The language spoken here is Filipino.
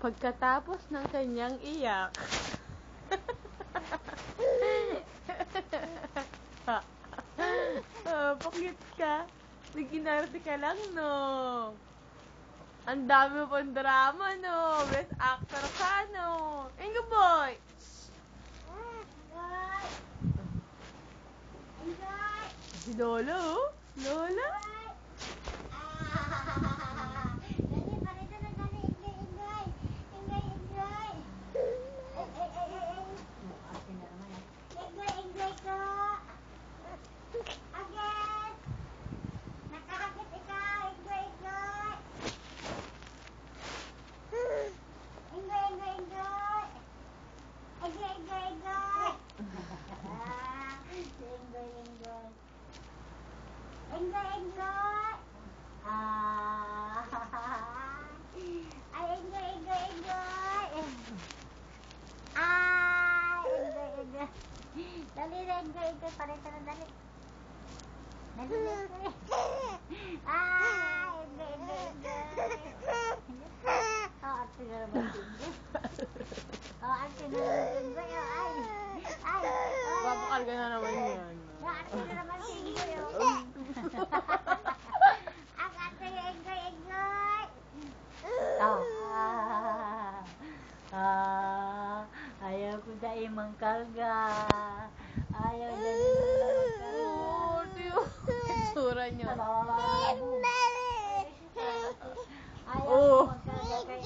Pagkatapos ng kanyang iyak. Pakit ka. Naginarte ka lang, no? Ang dami mo pang drama, no? Best actor ka, no? Ingo boy! Si Lola, oh. Lola? Dali, parito na dali. Enjoy. Enjoy ko. Again. Nakahagit ikaw. Enjoy. Enjoy. Ay, enjoy. Enjoy. Dali na, enjoy. Parito na dali. Enjoy. Ate na naman enjoy. Ate na naman enjoy. Papakal ka na naman yan. Ate na naman enjoy. Ang ate enjoy. Ayaw ko na imang karga. Ayaw na imang Oh, karga. Diyo. Sura niyo. Ayaw Oh. ko magkarga kay